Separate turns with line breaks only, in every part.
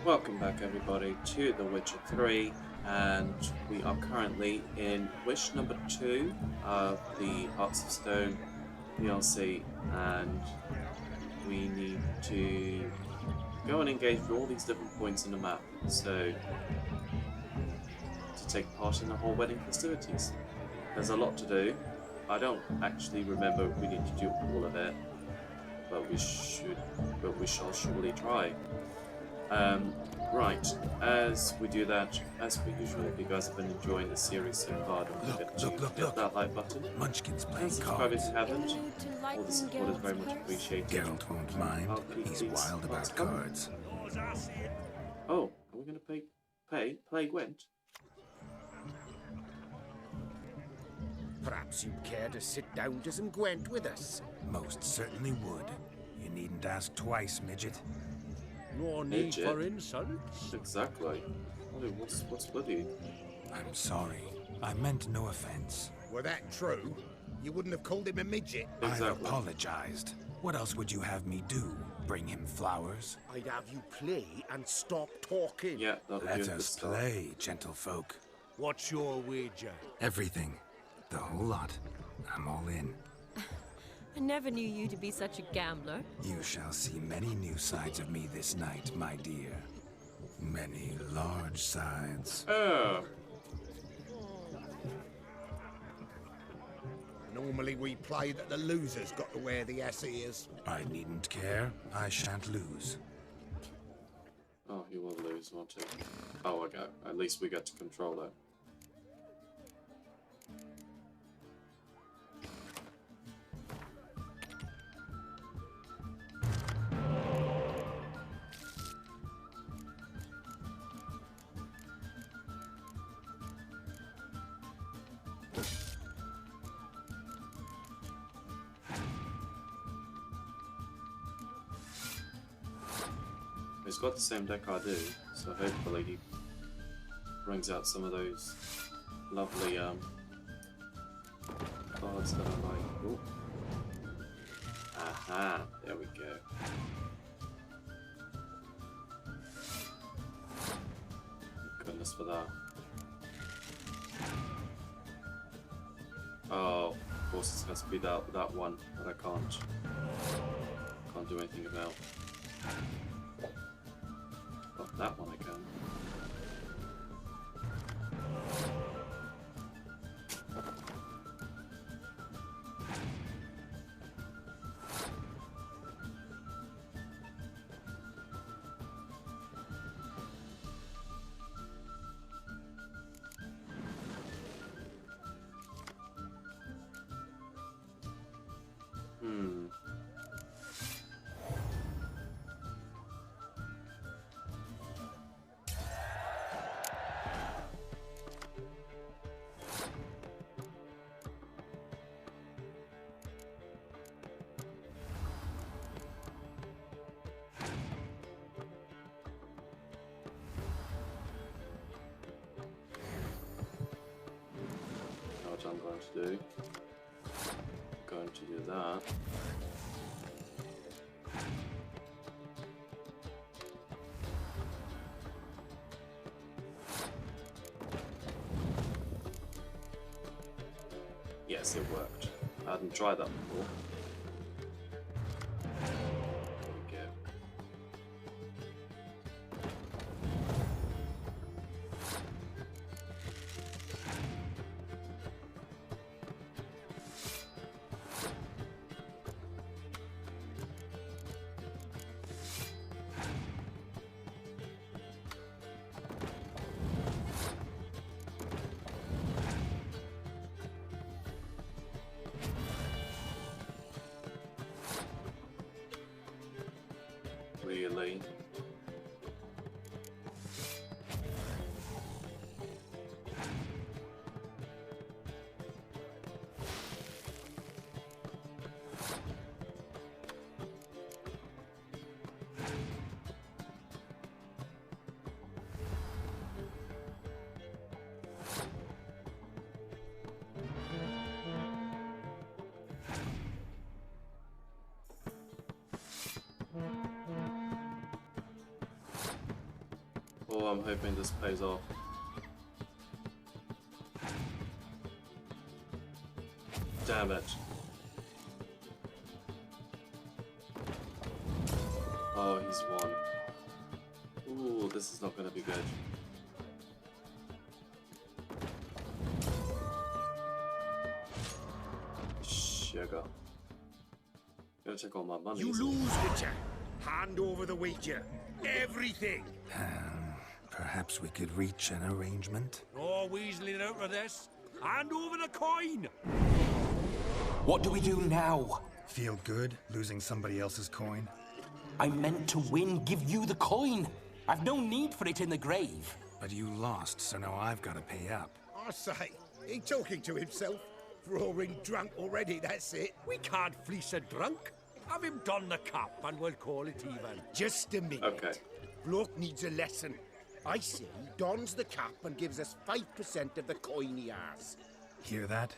Welcome back, everybody, to The Witcher 3, and we are currently in wish number 2 of the Hearts of Stone DLC, and we need to go and engage with all these different points on the map, so to take part in the whole wedding festivities. There's a lot to do. I don't actually remember we need to do all of it, but we shall surely try. Right, as we do that, as per usual, if you guys have been enjoying the series so far, don't forget to hit that like button.
Munchkin's playing
And subscribe if
cards.
you haven't. All the support is very much appreciated.
Geralt won't mind. He's wild about cards.
Oh, are we going to play Gwent?
Perhaps you'd care to sit down to some Gwent with us.
Most certainly would. You needn't ask twice, midget.
No need
Midget?
for insults.
Exactly. What's with you?
I'm sorry. I meant no offense.
Were that true, you wouldn't have called him a midget.
I've
Exactly.
apologized. What else would you have me do? Bring him flowers?
I'd have you play and stop talking.
Yeah, that'll be a
Let
good
us
start.
play, gentlefolk.
What's your wager?
Everything. The whole lot. I'm all in.
I never knew you to be such a gambler.
You shall see many new sides of me this night, my dear. Many large sides.
Oh,
Normally we play that the loser's got to wear the ass ears.
I needn't care. I shan't lose.
oh, he will lose, won't he? Oh, okay. At least we get to control it. He's got the same deck I do, so hopefully he brings out some of those lovely cards that I like. Ooh. Aha, there we go. Goodness for that. Oh, of course it's has to be that one that I can't do anything about. Oh, that one I can. Hmm. What I'm going to do. Going to do that. Yes, it worked. I hadn't tried that before. There we go. Really? Oh, I'm hoping this pays off. Damn it. Oh, he's won. Ooh, this is not gonna be good. Sugar. Gonna take all my money.
You
isn't it?
lose, Witcher. Hand over the wager. Everything.
Perhaps we could reach an arrangement?
No weaseling out of this. Hand over the coin.
What do we do now?
Feel good losing somebody else's coin?
I meant to win, give you the coin. I've no need for it in the grave.
But you lost, so now I've got to pay up.
I say, he talking to himself. Roaring drunk already, that's it.
We can't fleece a drunk. Have him don the cap and we'll call it even.
Just a minute.
Okay.
Bloke needs a lesson. I say he dons the cap and gives us 5% of the coin he has.
Hear that?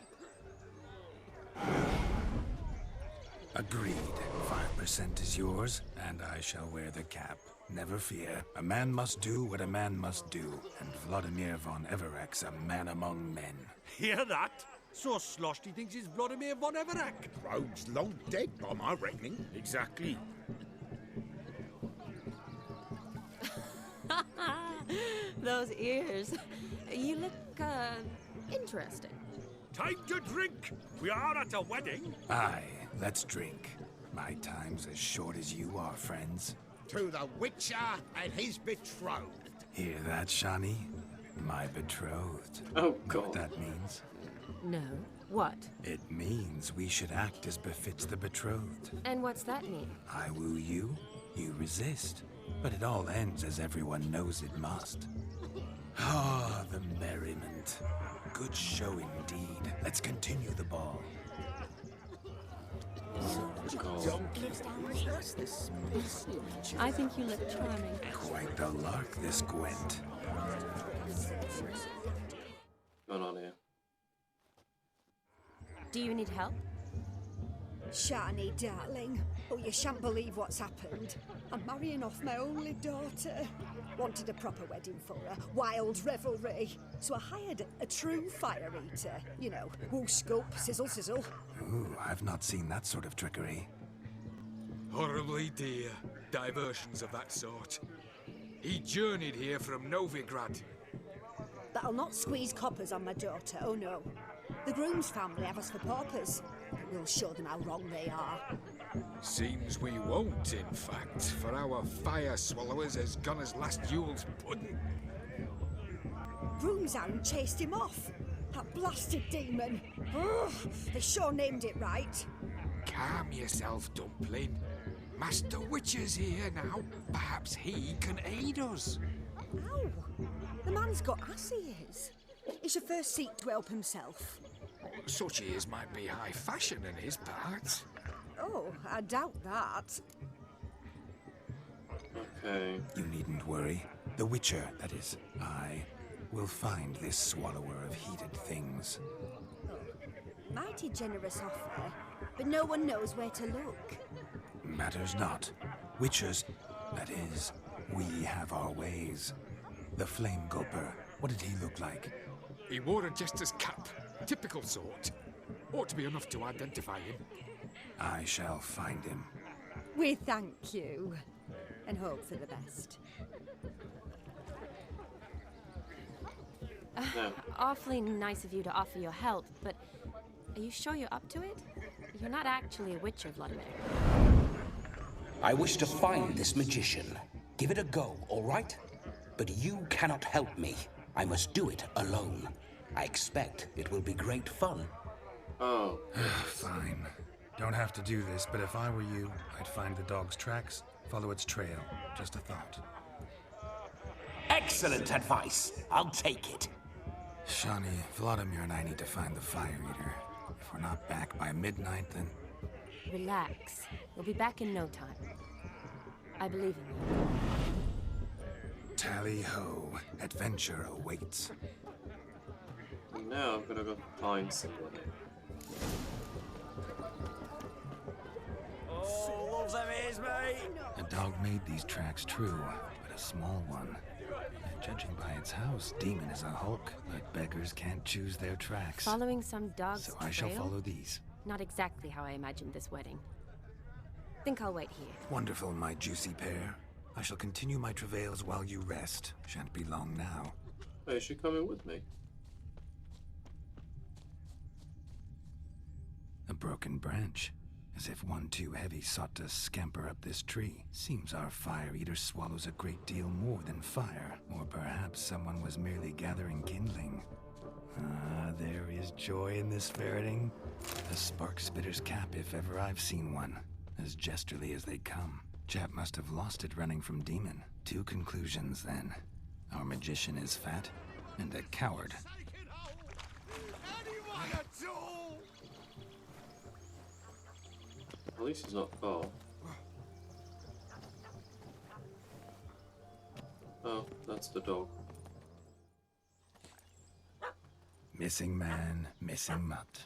Agreed. 5% is yours, and I shall wear the cap. Never fear. A man must do what a man must do, and Vladimir von Everek's a man among men.
Hear that? So sloshed he thinks he's Vladimir von Everek.
Rogue's long dead by my reckoning.
Exactly.
Those ears. You look, interesting.
Time to drink. We are at a wedding.
Aye, let's drink. My time's as short as you are, friends.
To the Witcher and his betrothed.
Hear that, Shani? My betrothed.
Oh,
Know what
God.
that means?
No. What?
It means we should act as befits the betrothed.
And what's that mean?
I woo you, you resist. But it all ends as everyone knows it must. Ah, the merriment. Good show indeed. Let's continue the ball.
I think you look charming.
Quite the lark, this Gwent.
Going on here.
Do you need help?
Shani, darling. Oh, you shan't believe what's happened. I'm marrying off my only daughter. Wanted a proper wedding for her. Wild revelry. So I hired a true fire eater. You know, woo scoop, sizzle sizzle.
Ooh, I've not seen that sort of trickery.
Horribly dear diversions of that sort. He journeyed here from Novigrad.
But I'll not squeeze coppers on my daughter, oh no. The groom's family have us for paupers. But we'll show them how wrong they are.
Seems we won't, in fact, for our fire swallowers has gone as last Yule's pudding.
Groomshound chased him off. That blasted demon. Ugh, they sure named it right.
Calm yourself, Dumpling. Master Witcher's here now. Perhaps he can aid us.
Ow! The man's got ass he is. He should first seek to help himself.
Such ears might be high fashion in his parts.
Oh, I doubt that.
Okay.
You needn't worry. The Witcher, that is, I, will find this swallower of heated things.
Mighty generous offer, but no one knows where to look.
Matters not. Witchers, that is, we have our ways. The Flame Gulper, what did he look like?
He wore a jester's cap. Typical sort. Ought to be enough to identify him.
I shall find him.
We thank you, and hope for the best.
No.
Awfully nice of you to offer your help, but are you sure you're up to it? You're not actually a witcher, Vladimir.
I wish to find this magician. Give it a go, all right? But you cannot help me. I must do it alone. I expect it will be great fun.
Oh.
Fine. Don't have to do this, but if I were you, I'd find the dog's tracks, follow its trail. Just a thought.
Excellent advice. I'll take it.
Shani, Vladimir and I need to find the fire eater. If we're not back by midnight, then...
Relax. We'll be back in no time. I believe in you.
Tally-ho. Adventure awaits.
Now I'm gonna go find somebody.
A dog made these tracks true, but a small one. Judging by its house, demon is a hulk, but beggars can't choose their tracks.
Following some dog's
So
trail?
I shall follow these.
Not exactly how I imagined this wedding. Think I'll wait here.
Wonderful, my juicy pair. I shall continue my travails while you rest. Shan't be long now.
Oh, you should come in with me.
A broken branch. As if one too heavy sought to scamper up this tree. Seems our fire eater swallows a great deal more than fire. Or perhaps someone was merely gathering kindling. Ah, there is joy in this ferreting. A spark spitter's cap if ever I've seen one. As jesterly as they come. Chap must have lost it running from demon. Two conclusions then. Our magician is fat, and a coward.
At least he's not far. Oh, that's the dog.
Missing man, missing mutt.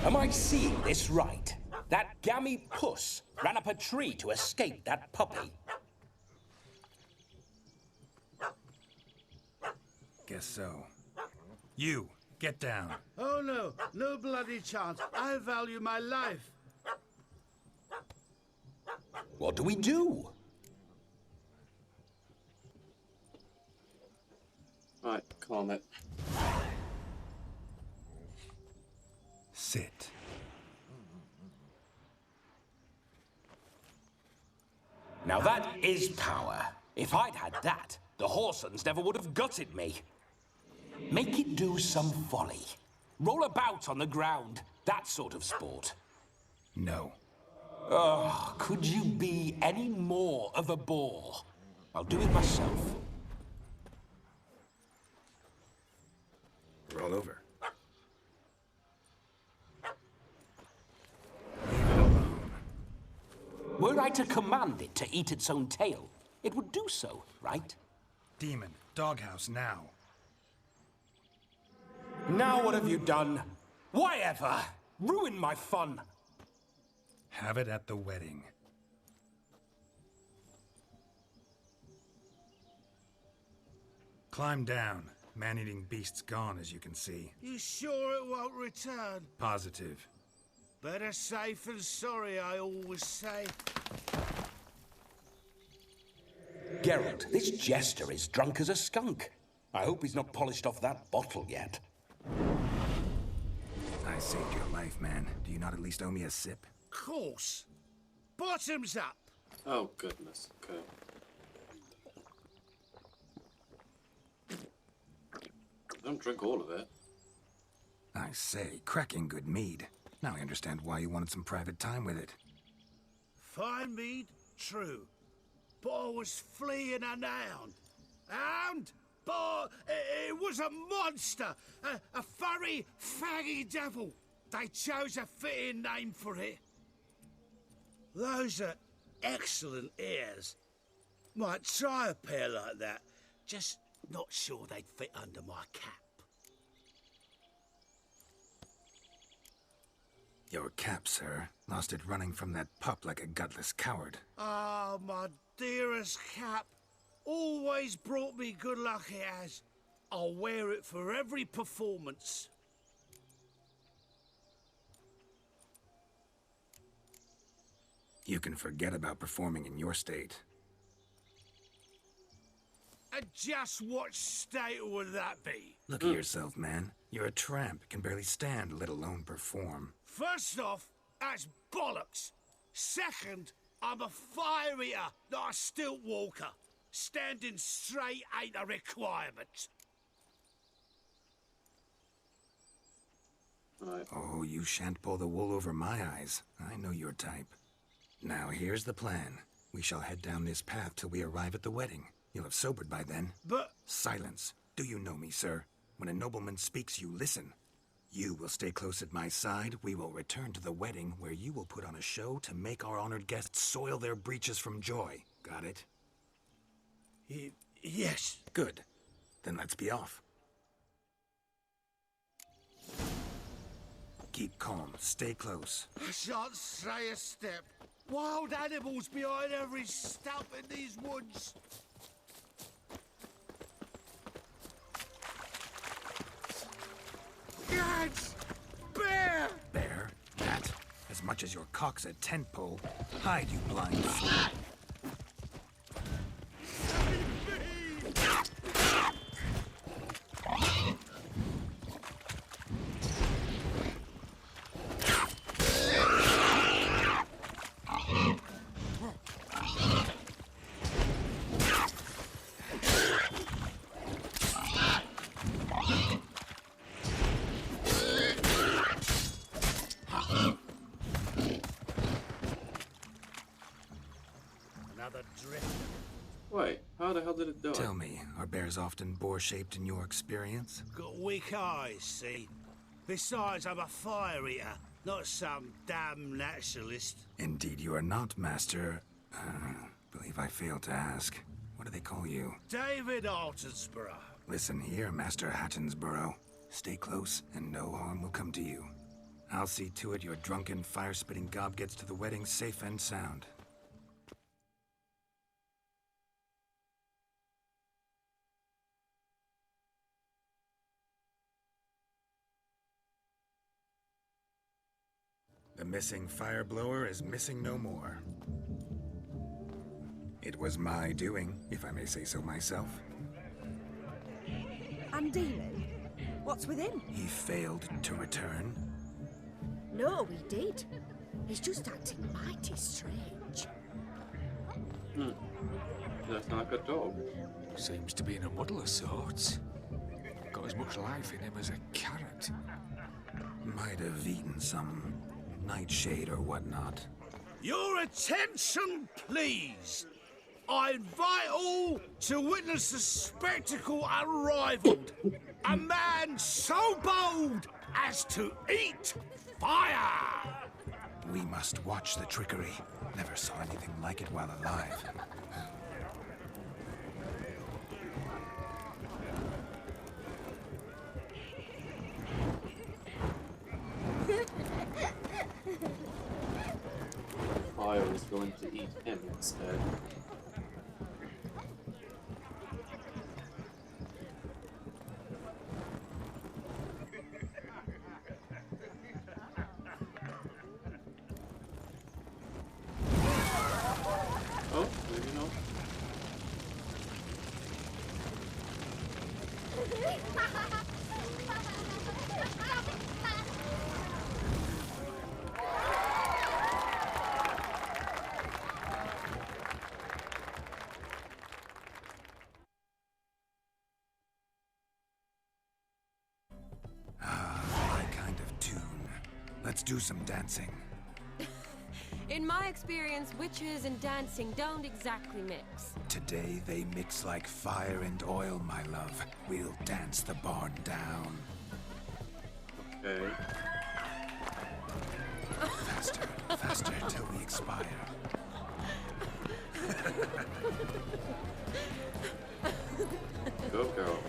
Am I seeing this right? That gammy puss ran up a tree to escape that puppy.
Guess so. You, get down.
Oh no, no bloody chance. I value my life.
What do we do?
Right, calm it.
Sit.
Now that is power. If I'd had that, the Horsons never would have gutted me. Make it do some folly. Roll about on the ground. That sort of sport.
No.
Oh, could you be any more of a bore? I'll do it myself.
Roll over. Leave it alone.
Were I to command it to eat its own tail, it would do so, right?
Demon, doghouse now.
Now what have you done? Why ever? Ruin my fun.
Have it at the wedding. Climb down. Man-eating beast's gone, as you can see.
You sure it won't return?
Positive.
Better safe than sorry, I always say.
Geralt, this jester is drunk as a skunk. I hope he's not polished off that bottle yet.
I saved your life, man. Do you not at least owe me a sip?
Course. Bottoms up.
Oh, goodness. Okay. Don't drink all of it.
I say, cracking good mead. Now I understand why you wanted some private time with it.
Fine mead, true. But I was fleeing an hound. Hound? But it was a monster. A furry, faggy devil. They chose a fitting name for it. Those are excellent ears. Might try a pair like that. Just not sure they'd fit under my cap.
Your cap, sir. Lost it running from that pup like a gutless coward.
Ah, my dearest cap. Always brought me good luck it has. I'll wear it for every performance.
You can forget about performing in your state.
And just what state would that be?
Look at yourself, man. You're a tramp, can barely stand, let alone perform.
First off, that's bollocks. Second, I'm a fire eater, not a stilt walker. Standing straight ain't a requirement.
Right.
Oh, you shan't pull the wool over my eyes. I know your type. Now, here's the plan. We shall head down this path till we arrive at the wedding. You'll have sobered by then.
But...
Silence. Do you know me, sir? When a nobleman speaks, you listen. You will stay close at my side. We will return to the wedding, where you will put on a show to make our honored guests soil their breeches from joy. Got it?
yes.
Good. Then let's be off. Keep calm. Stay close.
I shan't say a step. Wild animals behind every stump in these woods. Gads! Bear!
Bear? That? As much as your cock's a tent pole. Hide, you blind fool.
Another drift.
Wait, how the hell did it die?
Tell me, are bears often boar-shaped in your experience?
Got weak eyes, see? Besides, I'm a fire eater, not some damn naturalist.
Indeed you are not, Master. Believe I failed to ask. What do they call you?
David Altonsborough.
Listen here, Master Hattonsborough. Stay close, and no harm will come to you. I'll see to it your drunken, fire-spitting gob gets to the wedding safe and sound. The missing fire blower is missing no more. It was my doing, if I may say so myself.
And Demon? What's with him?
He failed to return.
No, he did. He's just acting mighty strange.
That's not like a dog.
Seems to be in a muddle of sorts. Got as much life in him as a carrot.
Might have eaten some nightshade or whatnot.
Your attention, please. I invite all to witness the spectacle unrivaled. A man so bold as to eat fire.
We must watch the trickery. Never saw anything like it while alive.
Fire is going to eat him instead. Oh, maybe not.
My kind of tune. Let's do some dancing.
In my experience, witches and dancing don't exactly mix.
Today they mix like fire and oil, my love. We'll dance the barn down.
Okay.
Faster, faster till we expire.
Go, girl.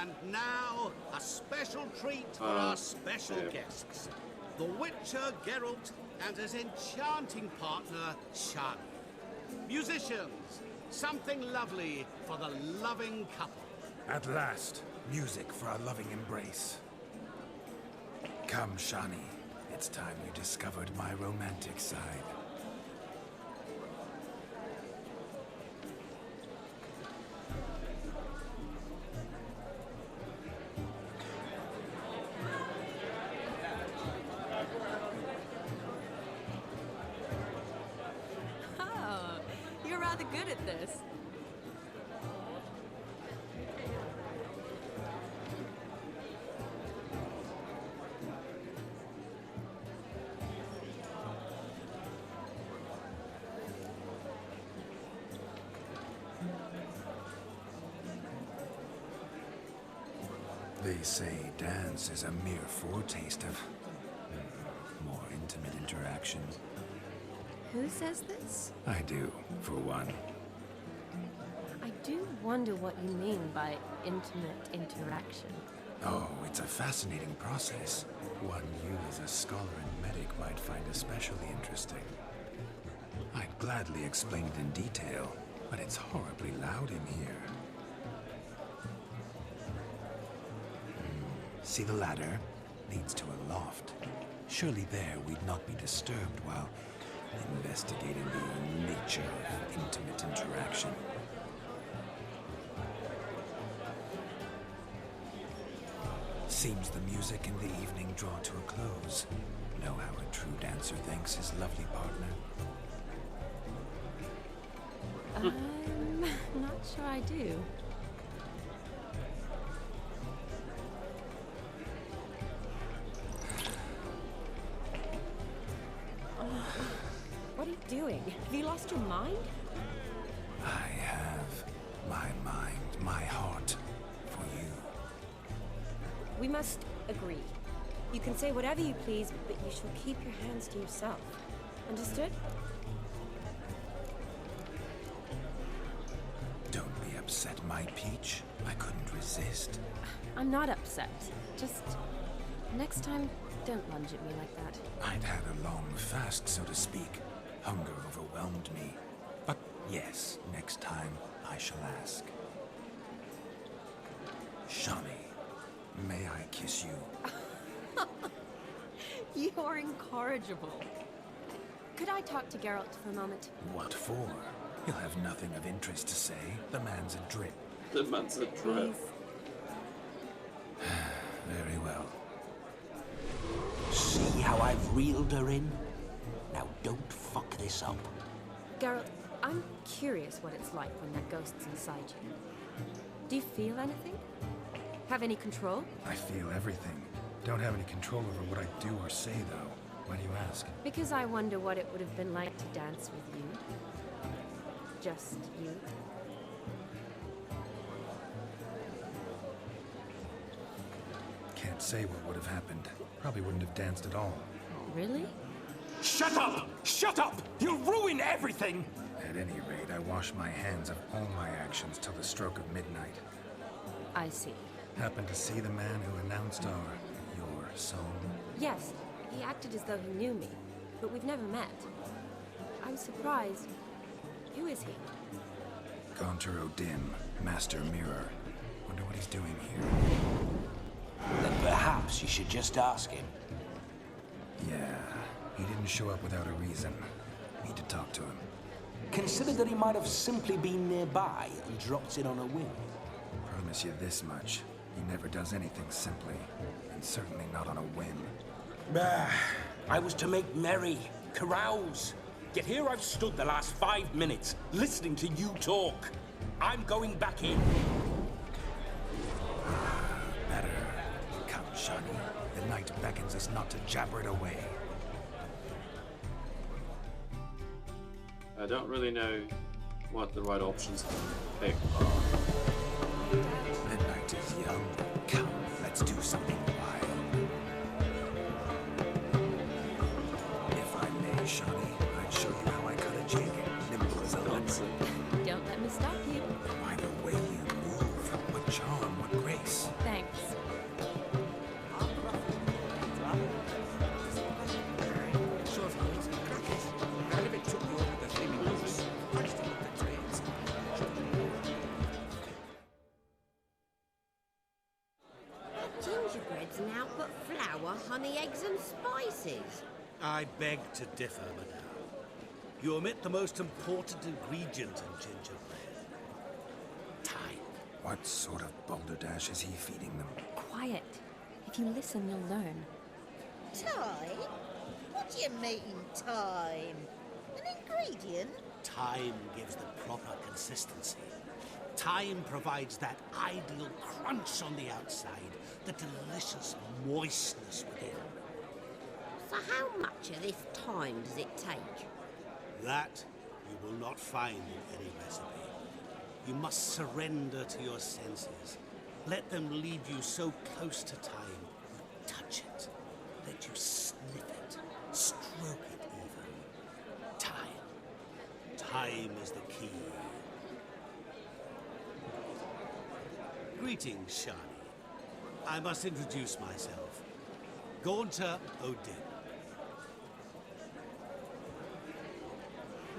And now, a special treat for our special guests. The Witcher Geralt and his enchanting partner, Shani. Musicians, something lovely for the loving couple.
At last, music for a loving embrace. Come, Shani. It's time you discovered my romantic side.
Oh, you're rather good at this.
They say dance is a mere foretaste of more intimate interaction.
Who says this?
I do, for one.
I do wonder what you mean by intimate interaction.
Oh, it's a fascinating process. One you as a scholar and medic might find especially interesting. I'd gladly explain it in detail, but it's horribly loud in here. See the ladder? Leads to a loft. Surely there we'd not be disturbed while investigating the nature of intimate interaction. Seems the music and the evening draw to a close. Know how a true dancer thanks his lovely partner?
I'm not sure I do. What are you doing? Have you lost your mind?
I have my mind, my heart for you.
We must agree. You can say whatever you please, but you shall keep your hands to yourself. Understood?
Don't be upset, my peach. I couldn't resist.
I'm not upset. Just next time, don't lunge at me like that.
I'd had a long fast, so to speak. Hunger overwhelmed me. But yes, next time I shall ask. Shani, may I kiss you?
You are incorrigible. Could I talk to Geralt for a moment?
What for? He'll have nothing of interest to say. The man's a drip.
The man's a drip.
Please.
Very well.
See how I've reeled her in? Now don't fuck this up.
Geralt, I'm curious what it's like when that ghost's inside you. Do you feel anything? Have any control?
I feel everything. Don't have any control over what I do or say, though. Why do you ask?
Because I wonder what it would have been like to dance with you. Just you.
Can't say what would have happened. Probably wouldn't have danced at all.
Really?
Shut up! Shut up! You'll ruin everything!
At any rate, I wash my hands of all my actions till the stroke of midnight.
I see.
Happened to see the man who announced your song?
Yes, he acted as though he knew me, but we've never met. I was surprised. Who is he?
Gaunter O'Dim, Master Mirror. Wonder what he's doing here.
Then perhaps you should just ask him.
Yeah, he didn't show up without a reason. Need to talk to him.
Consider that he might have simply been nearby and dropped in on a whim.
Promise you this much. He never does anything simply, and certainly not on a whim.
I was to make merry, carouse. Yet here I've stood the last 5 minutes, listening to you talk. I'm going back in.
Better. Come, Shani. The night beckons us not to jabber it away.
I don't really know what the right options to pick are.
Midnight is young. Come, let's do something wild. If I may, Shani, I'd show you how I cut a jig. Nimble as a leopard.
Don't let me stop you.
By the way you move, what charm, what grace.
Thanks.
Gingerbread's now but flour, honey, eggs and spices.
I beg to differ, madame. You omit the most important ingredient in gingerbread. Time.
What sort of balderdash is he feeding them?
Quiet. If you listen, you'll learn.
Time? What do you mean, time? An ingredient?
Time gives the proper consistency. Time provides that ideal crunch on the outside, the delicious moistness within.
So how much of this time does it take?
That you will not find in any recipe. You must surrender to your senses. Let them lead you so close to time. You touch it. Let you sniff it. Stroke it even. Time. Time is the key. Greetings, Shani. I must introduce myself. Gaunter Odin.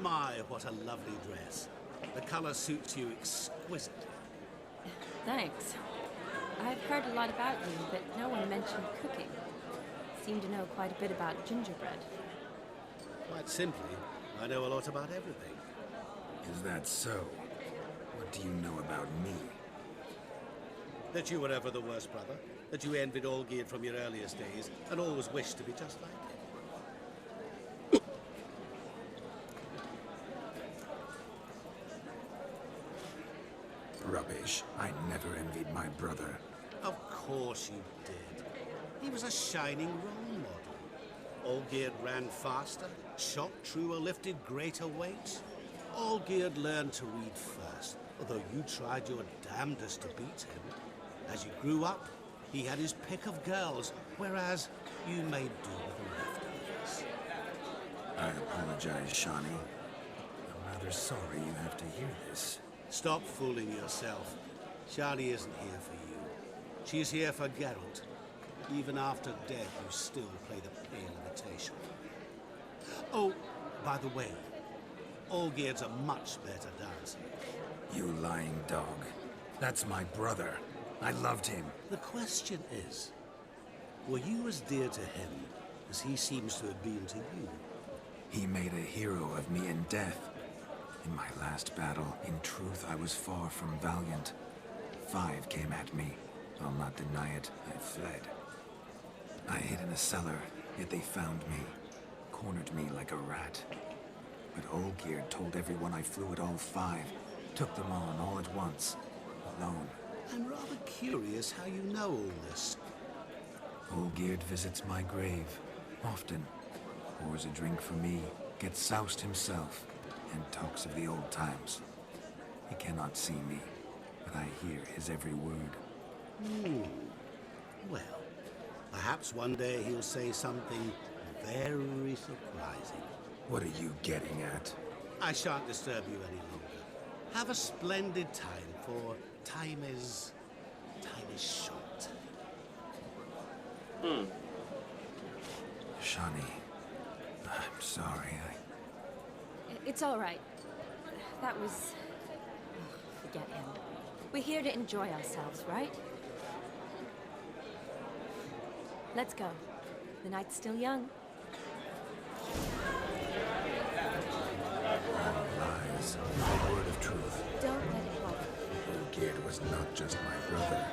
My, what a lovely dress. The color suits you exquisitely.
Thanks. I've heard a lot about you, but no one mentioned cooking. Seem to know quite a bit about gingerbread.
Quite simply, I know a lot about everything.
Is that so? What do you know about me?
That you were ever the worst brother. That you envied Olgierd from your earliest days, and always wished to be just like him.
Rubbish. I never envied my brother.
Of course you did. He was a shining role model. Olgierd ran faster, shot truer, lifted greater weights. Olgierd learned to read first, although you tried your damnedest to beat him. As you grew up, he had his pick of girls, whereas you made do with the leftovers.
I apologize, Shani. I'm rather sorry you have to hear this.
Stop fooling yourself. Shani isn't here for you. She's here for Geralt. Even after death, you still play the pale imitation. Oh, by the way, Olgierd's a much better dancer.
You lying dog. That's my brother. I loved him.
The question is, were you as dear to him as he seems to have been to you?
He made a hero of me in death. In my last battle, in truth, I was far from valiant. 5 came at me. I'll not deny it, I fled. I hid in a cellar, yet they found me. Cornered me like a rat. But Olgierd told everyone I flew at all 5. Took them on all at once. Alone.
I'm rather curious how you know all this.
Olgierd visits my grave. Often. Pours a drink for me. Gets soused himself. And talks of the old times. He cannot see me, but I hear his every word.
Well, perhaps one day he'll say something very surprising.
What are you getting at?
I shan't disturb you any longer. Have a splendid time, for time is short.
Shani, I'm sorry.
It's all right. That was... oh, forget him. We're here to enjoy ourselves, right? Let's go. The night's still young.
Lies. My word of truth.
Don't let it bother you.
Olgierd was not just my brother.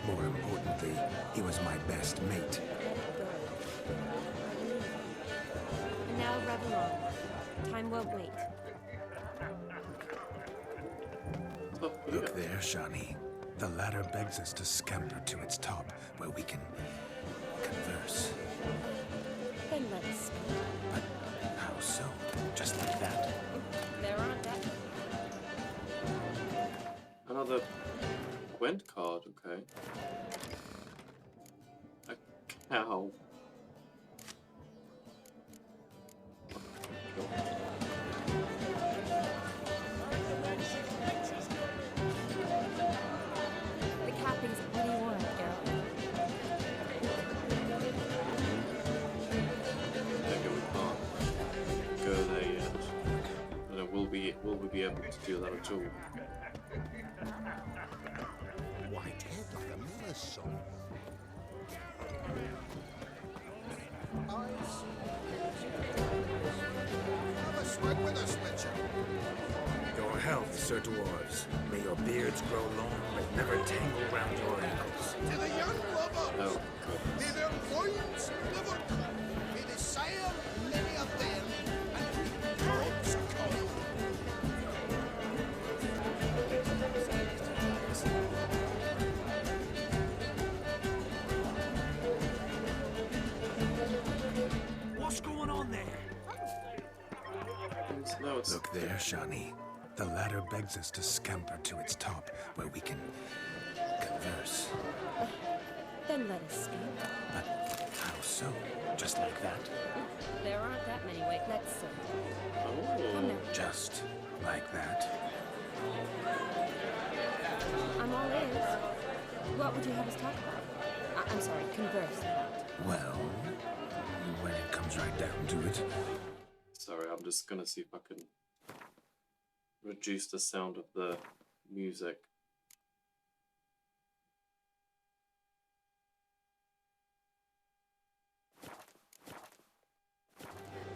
More importantly, he was my best mate.
And now revel on. Time won't wait.
Look there, Shani. The ladder begs us to scamper to its top, where we can converse.
Then let us speak.
But how so? Just like that?
There aren't that.
Another Gwent card, okay. A cow.
The capping's pretty warm, Geralt.
Maybe we can't go there yet. I don't know, will we be able to do that at all?
White head like a miller's son. Have a swig with us, Witcher.
Your health, Sir Dwarves. May your beards grow long, but never tangle round your ankles.
To the young lovers.
Oh,
May their loins liver come. May they sire many of them, and reap crops of toil.
What's going on there?
no, it's
Look there, Shani. The ladder begs us to scamper to its top, where we can converse. verse.
Then let us speak.
But how so? Just like that?
There aren't that many ways. Let's see. Come now.
Just like that?
I'm all ears. What would you have us talk about? I'm sorry, converse about.
Well, when it comes right down to it.
Sorry, I'm just gonna see if I can reduce the sound of the music.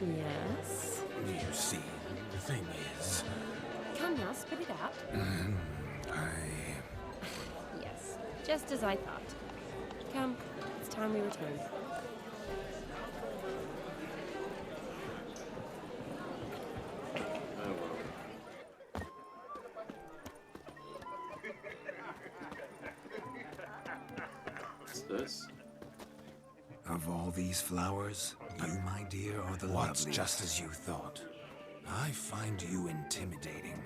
Yes?
You see, the thing is...
Come now, spit it out. Yes, just as I thought. Come, it's time we return.
Oh well. What's this?
Of all these flowers, you, my dear, are the loveliest. Just as you thought. I find you intimidating.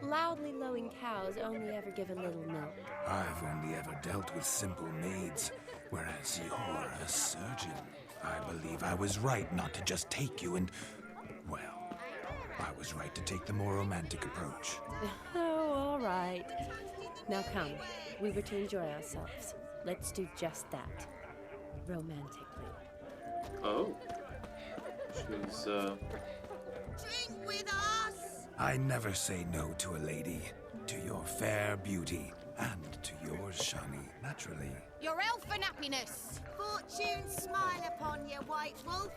Loudly lowing cows only ever give a little milk.
I've only ever dealt with simple maids, whereas you're a surgeon. I believe I was right not to just take you and... well, I was right to take the more romantic approach.
Oh, all right. Now come, we were to enjoy ourselves. Let's do just that. Romantically.
Oh. She's,
Drink with us!
I never say no to a lady. To your fair beauty, and to yours, Shani, naturally.
Your elfin happiness! Fortune smile upon you, White Wolf.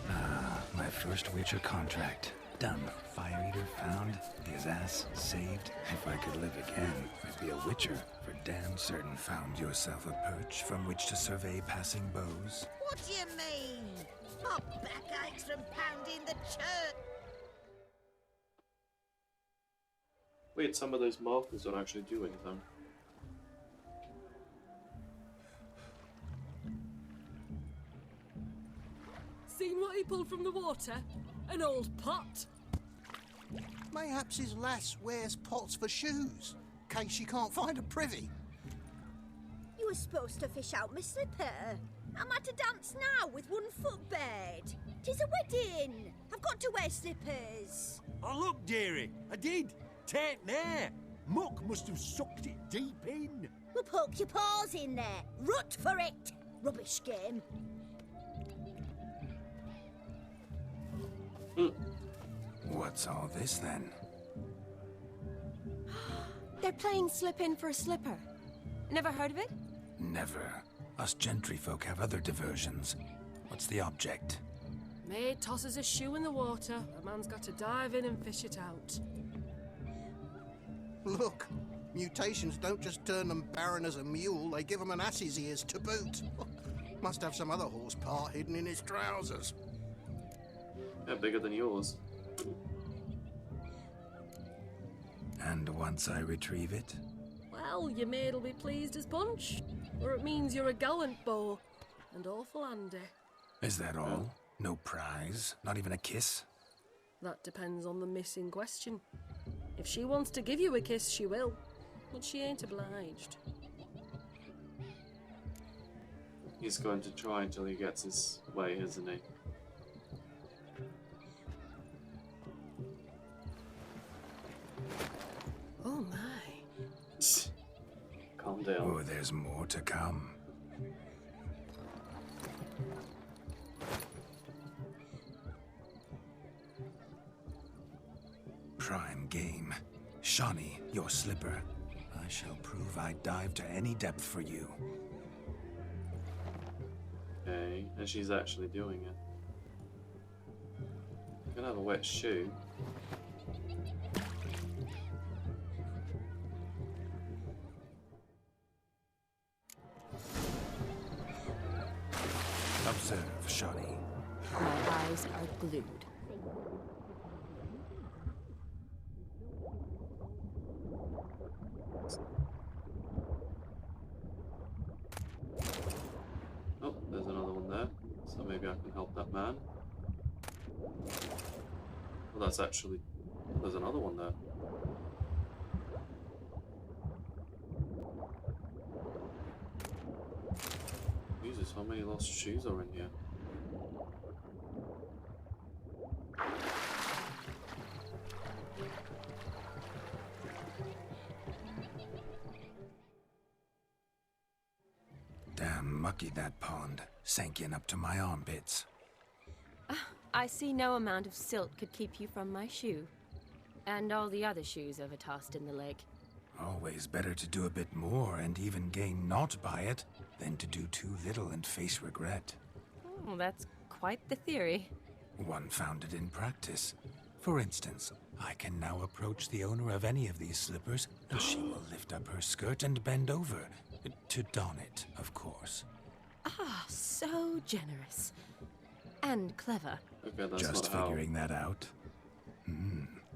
Ah, my first Witcher contract. Done. Fire Eater found. His ass saved. If I could live again, I'd be a Witcher. For damn certain. Found yourself a perch from which to survey passing bows.
What do you mean? My back aches from pounding the church.
weird, some of those markers don't actually do anything.
Seen what he pulled from the water? An old pot?
Mayhaps his lass wears pots for shoes, case she can't find a privy.
You were supposed to fish out my slipper. I'm at a dance now with one foot bed. 'Tis a wedding. I've got to wear slippers.
Oh, look, dearie, I did. Tain't there. Muck must have sucked it deep in.
Well, poke your paws in there. Rut for it. Rubbish game.
What's all this then?
They're playing slip in for a slipper. Never heard of it?
Never. Us gentry folk have other diversions. What's the object?
Maid tosses a shoe in the water. A man's got to dive in and fish it out.
Look, mutations don't just turn them barren as a mule, they give them an ass's ears to boot. Must have some other horse part hidden in his trousers.
Yeah, bigger than yours.
And once I retrieve it?
Well, your maid'll be pleased as punch. Or it means you're a gallant beau. And awful handy.
Is that all? No prize? Not even a kiss?
That depends on the miss in question. If she wants to give you a kiss, she will. But she ain't obliged.
He's going to try until he gets his way, isn't he?
Oh my.
Calm down.
Oh, there's more to come. Prime game. Shawnee, your slipper. I shall prove I'd dive to any depth for you.
Okay, and she's actually doing it. I'm gonna have a wet shoe.
Observe, Shawnee.
My eyes are glued.
Oh, there's another one there. So maybe I can help that man. Well, that's actually... There's another one there. shoes? How many lost shoes are in here?
Damn mucky that pond. Sank in up to my armpits.
I see no amount of silt could keep you from my shoe. And all the other shoes ever tossed in the lake.
Always better to do a bit more and even gain naught by it than to do too little and face regret.
Oh, that's quite the theory.
One founded in practice. For instance, I can now approach the owner of any of these slippers, and she will lift up her skirt and bend over. To don it, of course.
Ah, so generous. And clever.
Okay, that's
Just
not
figuring that out.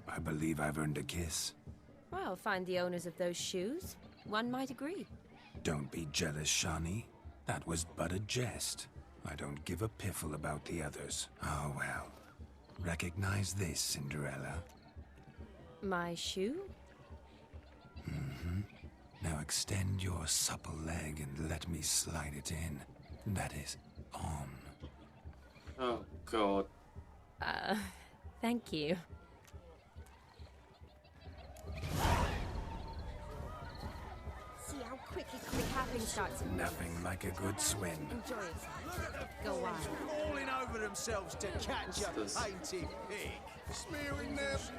I believe I've earned a kiss.
Well, find the owners of those shoes. One might agree.
Don't be jealous, Shawnee. That was but a jest. I don't give a piffle about the others. Oh well. Recognize this, Cinderella.
My shoe?
Now extend your supple leg and let me slide it in. That is, on.
Oh, God.
Thank you.
See how quickly
The capping starts in
Nothing like a good swim.
Enjoy yourself. Go wild.
Falling over themselves to catch a
What's this?
painted pig.
Smearing them.
What's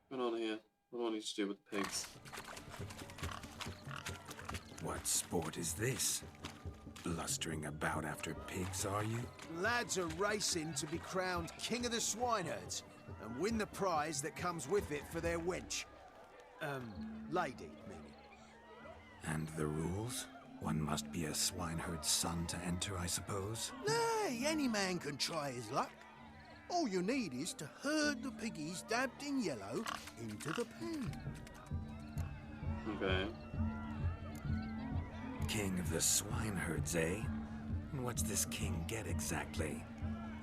going on here? What do I need to do with the pigs?
What sport is this? Blustering about after pigs, are you?
Lads are racing to be crowned king of the swineherds and win the prize that comes with it for their wench. Lady, meaning.
And the rules? One must be a swineherd's son to enter, I suppose?
Nay, any man can try his luck. All you need is to herd the piggies dabbed in yellow into the pen.
Okay.
King of the swineherds, eh? And what's this king get exactly?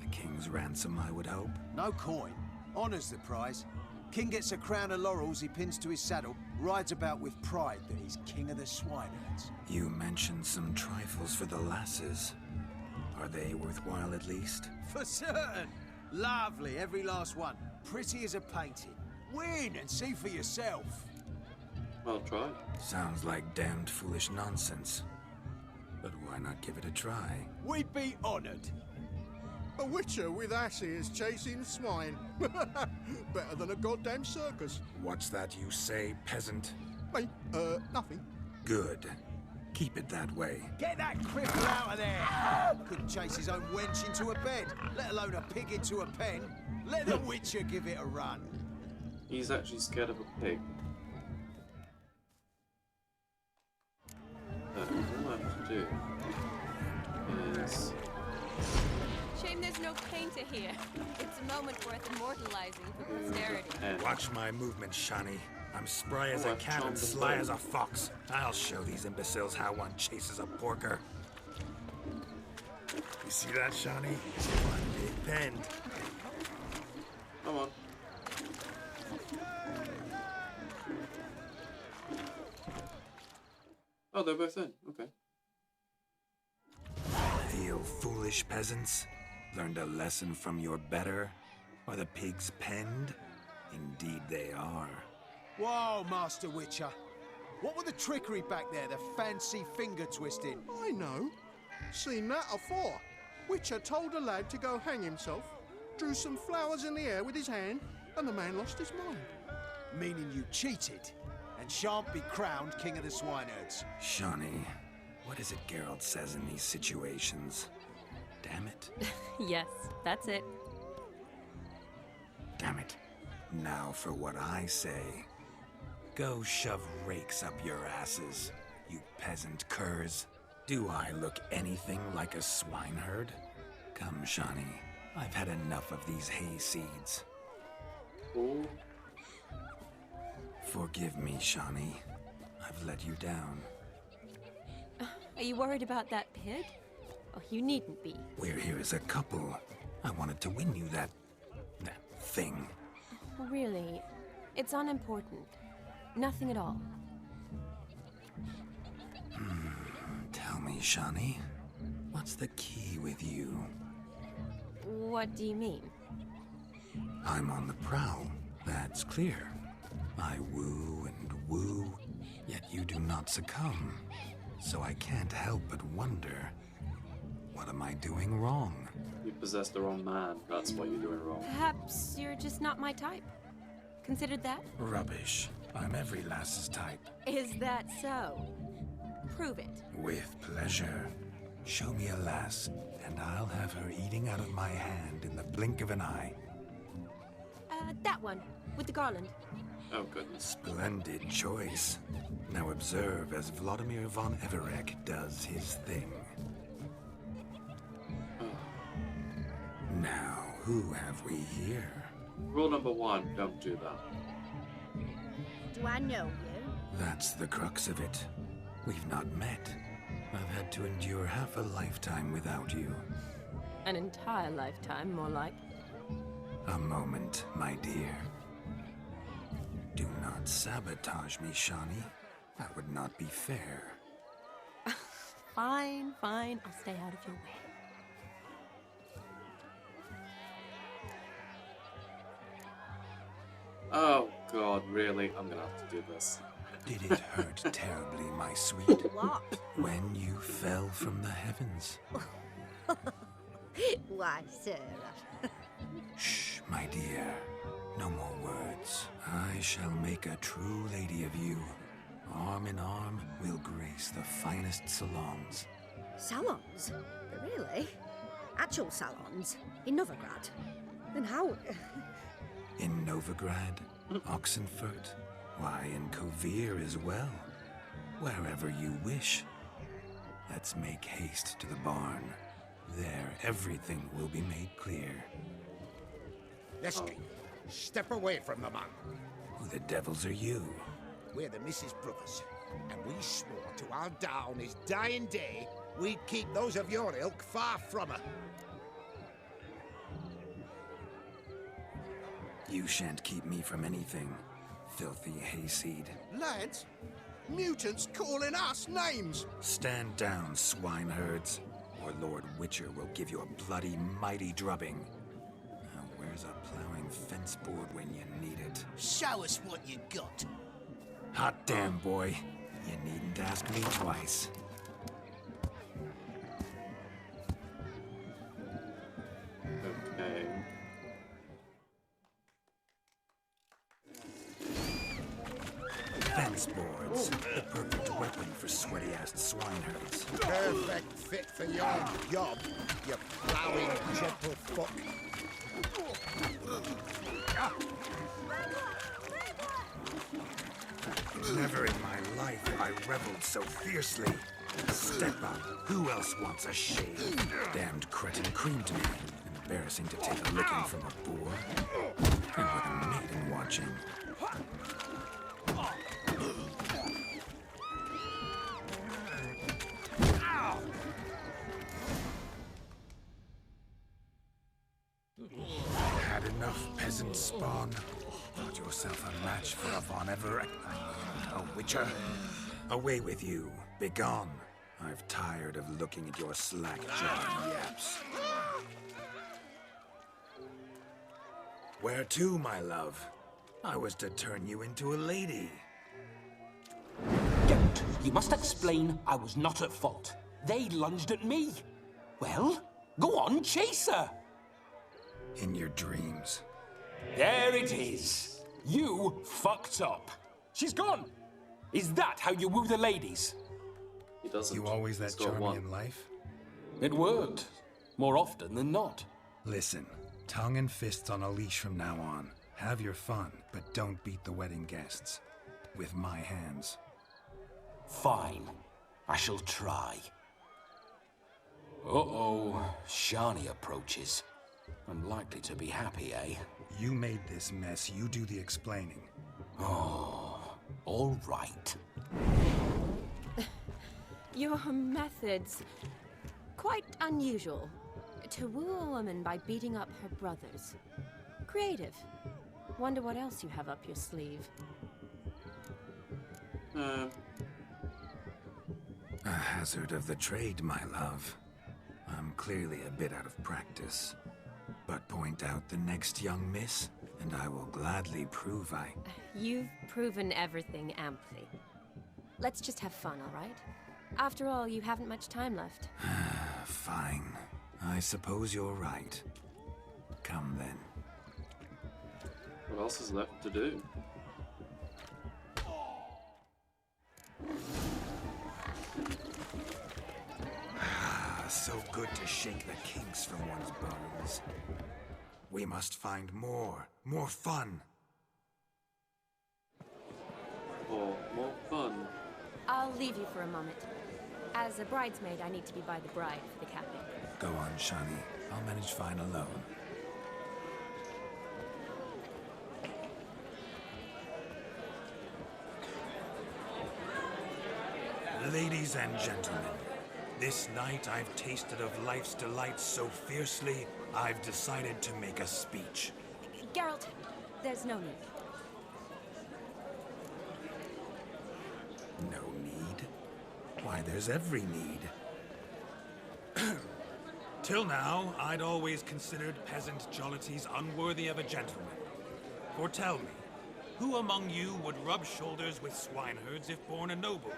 The king's ransom, I would hope.
No coin. Honours the prize. King gets a crown of laurels he pins to his saddle, rides about with pride that he's king of the swineherds.
You mentioned some trifles for the lasses. Are they worthwhile at least?
For certain. Lovely, every last one. Pretty as a painting. Win and see for yourself.
I'll try.
Sounds like damned foolish nonsense. But why not give it a try?
We'd be honoured.
A witcher with asses chasing swine. Better than a goddamn circus.
What's that you say, peasant?
Hey, nothing.
Good. Keep it that way.
Get that cripple out of there! Couldn't chase his own wench into a bed, let alone a pig into a pen. Let the witcher give it a run.
He's actually scared of a pig. All I have to do is...
Shame there's no painter here. It's a moment worth immortalizing for posterity.
Watch my movement, Shani. I'm spry as
Oh,
a
I've
cat and
charmed them
sly
both.
as a fox. I'll show these imbeciles how one chases a porker. You see that, Shani? One big pen.
Come on. Oh, they're both in. Okay.
Feel foolish, peasants? Learned a lesson from your better? Are the pigs penned? Indeed they are.
Whoa, Master Witcher. What were the trickery back there, the fancy finger twisting?
I know. Seen that afore. Witcher told a lad to go hang himself, drew some flowers in the air with his hand, and the man lost his mind.
Meaning you cheated, and shan't be crowned king of the swineherds.
Shawnee, what is it Geralt says in these situations? Damn it.
Yes, that's it.
Damn it. Now for what I say. Go shove rakes up your asses, you peasant curs. Do I look anything like a swineherd? Come, Shawnee. I've had enough of these hay seeds.
Oh.
Forgive me, Shawnee. I've let you down.
Are you worried about that pig? Oh, you needn't be.
We're here as a couple. I wanted to win you that thing.
Really, it's unimportant. Nothing at all.
Tell me, Shawnee, What's the key with you?
What do you mean?
I'm on the prowl, that's clear. I woo and woo, yet you do not succumb. So I can't help but wonder, what am I doing wrong?
You possess the wrong man, that's what you're doing wrong.
Perhaps you're just not my type. Considered that?
Rubbish. I'm every lass's type.
Is that so? Prove it.
With pleasure. Show me a lass, and I'll have her eating out of my hand in the blink of an eye.
That one, with the garland.
Oh, goodness.
Splendid choice. Now observe as Vladimir von Everek does his thing. Now, who have we here?
Rule number 1, don't do that.
Do I know you?
That's the crux of it. We've not met. I've had to endure half a lifetime without you.
An entire lifetime, more like.
A moment, my dear. Do not sabotage me, Shani. That would not be fair.
Fine, fine. I'll stay out of your way.
Oh, God, really? I'm gonna have to do this.
Did it hurt terribly, my sweet?
What?
When you fell from the heavens?
Why, Sarah.
Shh, my dear. No more words. I shall make a true lady of you. Arm in arm, we'll grace the finest salons.
Salons? Really? Actual salons? In Novigrad? Then how...
In Novigrad, Oxenfurt, why, in Kovir as well. Wherever you wish. Let's make haste to the barn. There, everything will be made clear.
Leslie, step away from the man.
Who the devils are you?
We're the Mrs. Brothers, and we swore to our down his dying day we'd keep those of your ilk far from her.
You shan't keep me from anything, filthy hayseed.
Lads, mutants calling us names.
Stand down, swineherds, or Lord Witcher will give you a bloody mighty drubbing. Now, where's a plowing fence board when you need it?
Show us what you got.
Hot damn, boy. You needn't ask me twice.
Okay.
Fence boards, the perfect weapon for sweaty-assed swineherds.
Perfect fit for your job, you plowing gentle fuck.
Never in my life have I reveled so fiercely. Step up. Who else wants a shave? Damned cretin creamed me. Embarrassing to take a licking from a boar. And with a maiden watching. Had enough peasant spawn. Thought yourself a match for a Von Everett. A witcher. Away with you. Begone. I've tired of looking at your slack-jawed yaps. Where to, my love? I was to turn you into a lady.
Don't. You must explain I was not at fault. They lunged at me. Well, go on, chase her.
In your dreams.
There it is. You fucked up. She's gone. Is that how you woo the ladies?
He doesn't.
You always that
He's got
charming
one.
in life?
It worked. More often than not.
Listen, tongue and fists on a leash from now on. Have your fun, but don't beat the wedding guests. With my hands.
Fine. I shall try. Uh-oh. Shani approaches. Unlikely to be happy, eh?
You made this mess, you do the explaining.
Oh, all right.
Your methods... quite unusual. To woo a woman by beating up her brothers. Creative. Wonder what else you have up your sleeve.
A hazard of the trade, my love. clearly a bit out of practice. But point out the next young miss, and I will gladly prove I...
You've proven everything amply. Let's just have fun, all right? After all, you haven't much time left.
Fine. I suppose you're right. Come then.
What else is left to do?
So good to shake the kinks from one's bones. We must find more fun.
Or more fun.
I'll leave you for a moment. As a bridesmaid, I need to be by the bride for the capping.
Go on, Shani. I'll manage fine alone. Ladies and gentlemen, this night I've tasted of life's delights so fiercely, I've decided to make a speech.
Geralt, there's no need.
No need? Why, there's every need. Till now, I'd always considered peasant jollities unworthy of a gentleman. For tell me, who among you would rub shoulders with swineherds if born a noble?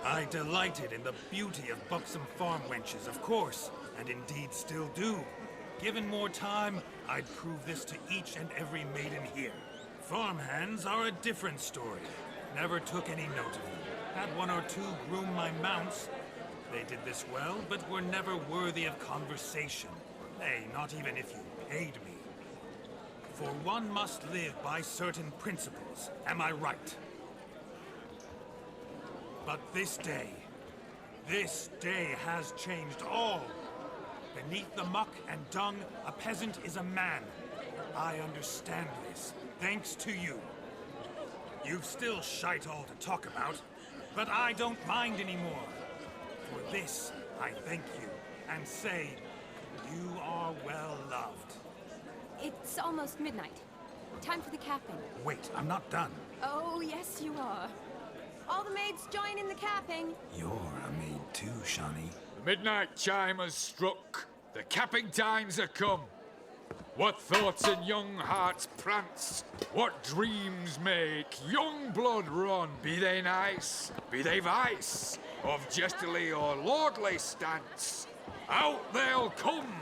I delighted in the beauty of buxom farm wenches, of course, and indeed still do. Given more time, I'd prove this to each and every maiden here. Farmhands are a different story. Never took any note of them. Had one or two groom my mounts. They did this well, but were never worthy of conversation. Nay, not even if you paid me. For one must live by certain principles, am I right? But this day has changed all. Beneath the muck and dung, a peasant is a man. I understand this, thanks to you. You've still shite all to talk about, but I don't mind anymore. For this, I thank you, and say, you are well loved.
It's almost midnight. Time for the capping.
Wait, I'm not done.
Oh, yes, you are. All the maids join in the capping.
You're a maid too, Shani.
The midnight chime has struck. The capping times are come. What thoughts in young hearts prance? What dreams make young blood run? Be they nice, be they vice, of jestily or lordly stance, out they'll come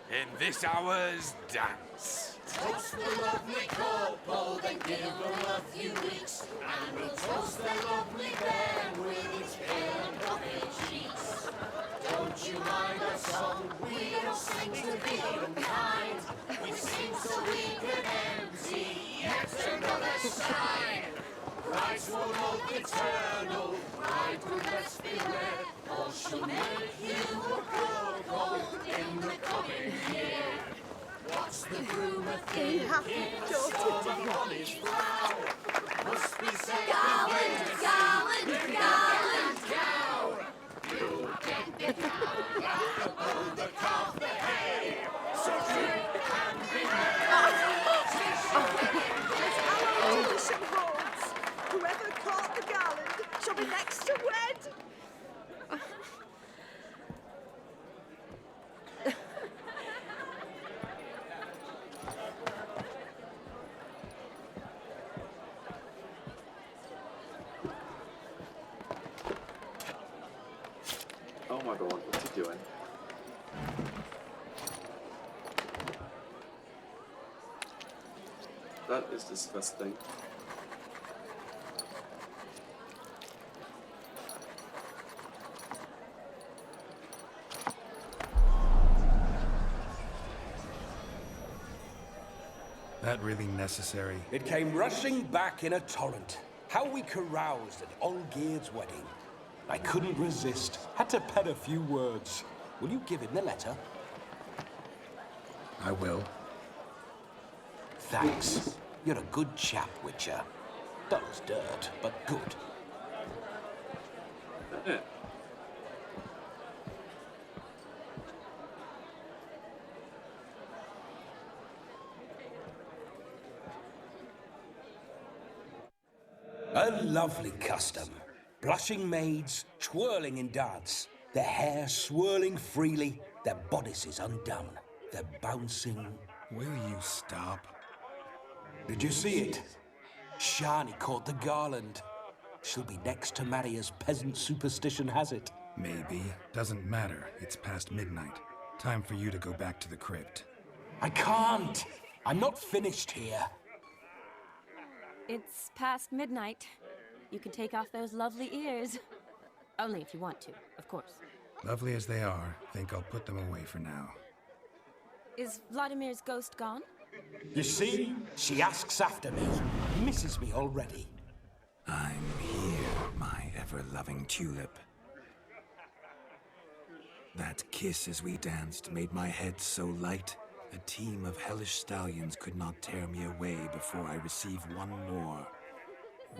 in this hour's dance.
Toast the lovely couple, then give them a few weeks, and we'll toast the lovely bairn with its pale and puffy cheeks. Don't you mind our song? We don't sing to be unkind. We sing so we can empty yet another side. Brides will look eternal, bride will best beware, or she'll make you a good home in the coming year. What's the groom a thinking? On his brow must be said. Garland, garland, garland, cow. You get the cow, oh, the calf, the hay. So drink and be merry.
Whoever caught the garland shall be next to wed.
Oh my god, what's he doing? That is disgusting.
That really necessary?
It came rushing back in a torrent. How we caroused at Olgierd's wedding. I couldn't resist. Had to pen a few words. Will you give him the letter?
I will.
Thanks. You're a good chap, Witcher. Dull as dirt, but good.
Yeah.
A lovely custom. Blushing maids, twirling in dance. their hair swirling freely, their bodices undone, their bouncing...
Will you stop?
Did you see it? Shani caught the garland. She'll be next to marry as peasant superstition has it.
Maybe. Doesn't matter. It's past midnight. Time for you to go back to the crypt.
I can't! I'm not finished here.
It's past midnight. You can take off those lovely ears. Only if you want to, of course.
Lovely as they are, think I'll put them away for now.
Is Vladimir's ghost gone?
You see? She asks after me. Misses me already.
I'm here, my ever-loving tulip. That kiss as we danced made my head so light, a team of hellish stallions could not tear me away before I receive one more.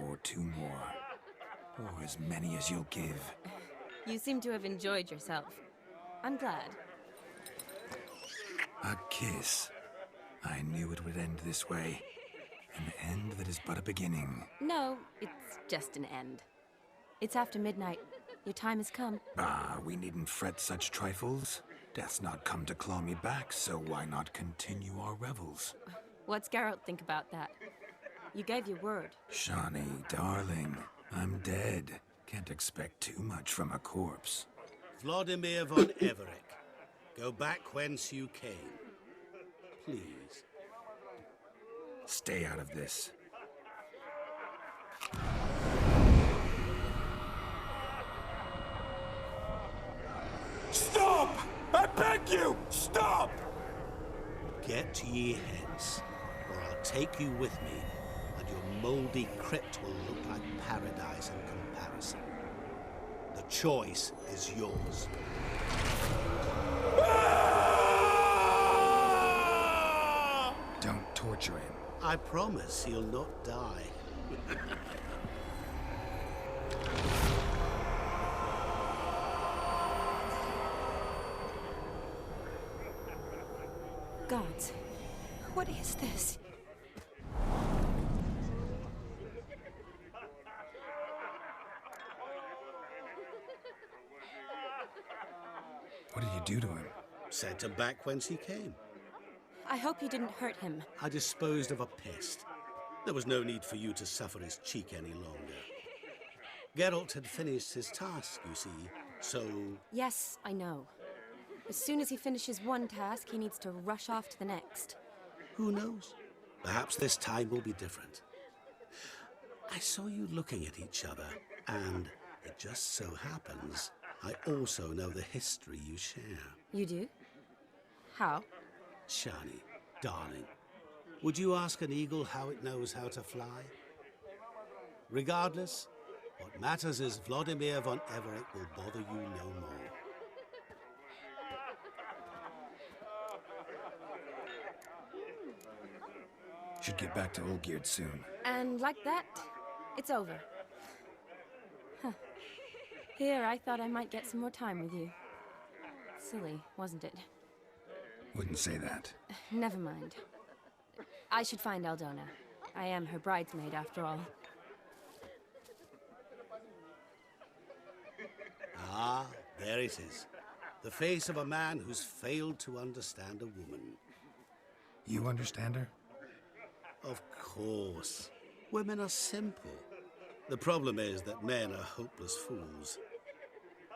Or two more. Or as many as you'll give.
You seem to have enjoyed yourself. I'm glad.
A kiss. I knew it would end this way. An end that is but a beginning.
No, it's just an end. It's after midnight. Your time has come.
Ah, we needn't fret such trifles. Death's not come to claw me back, so why not continue our revels?
What's Geralt think about that? You gave your word.
Shani, darling, I'm dead. Can't expect too much from a corpse.
Vladimir von Everec, go back whence you came. Please.
Stay out of this.
Stop! I beg you! Stop!
Get ye hence, or I'll take you with me, and your mouldy crypt will look like paradise in comparison. The choice is yours.
Don't torture him.
I promise he'll not die.
Gods, what is this?
What did you do to him?
Sent him back whence he came.
I hope you didn't hurt him.
I disposed of a pest. There was no need for you to suffer his cheek any longer. Geralt had finished his task, you see, so...
Yes, I know. As soon as he finishes one task, he needs to rush off to the next.
Who knows? Perhaps this time will be different. I saw you looking at each other, and it just so happens I also know the history you share.
You do? How?
Shani, darling, would you ask an eagle how it knows how to fly? Regardless, what matters is Vladimir von Everec will bother you no more.
Should get back to Olgierd soon.
And like that, it's over. Huh. Here, I thought I might get some more time with you. Silly, wasn't it?
Wouldn't say that.
Never mind. I should find Aldona. I am her bridesmaid, after all.
Ah, there it is. The face of a man who's failed to understand a woman.
You understand her?
Of course. Women are simple. The problem is that men are hopeless fools.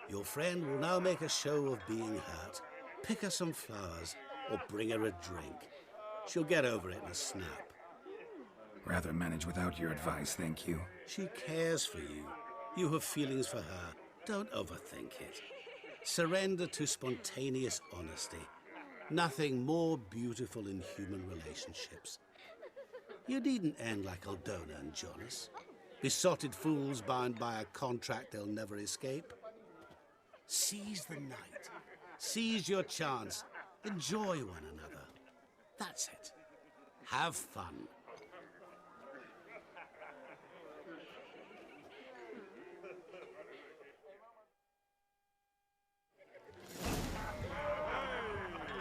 Your friend will now make a show of being hurt, pick her some flowers, or bring her a drink. She'll get over it in a snap.
Rather manage without your advice, thank you.
She cares for you. You have feelings for her. Don't overthink it. Surrender to spontaneous honesty. Nothing more beautiful in human relationships. You needn't end like Aldona and Jonas. Besotted fools bound by a contract they'll never escape. Seize the night. Seize your chance. Enjoy one another. That's it. Have fun.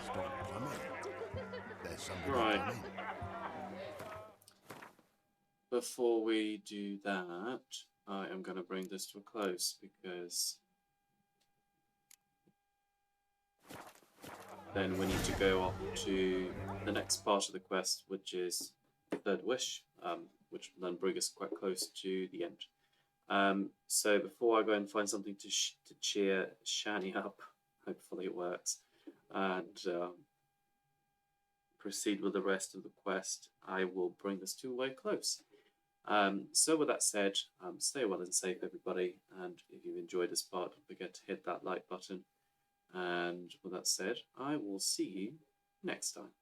Stop coming. There's somebody
Right.
coming.
Before we do that, I am going to bring this to a close because then we need to go up to the next part of the quest, which is the third wish, which will then bring us quite close to the end. So before I go and find something to cheer Shani up, hopefully it works, and proceed with the rest of the quest, I will bring this to a way close. So with that said, stay well and safe, everybody, and if you've enjoyed this part, don't forget to hit that like button. And with that said, I will see you next time.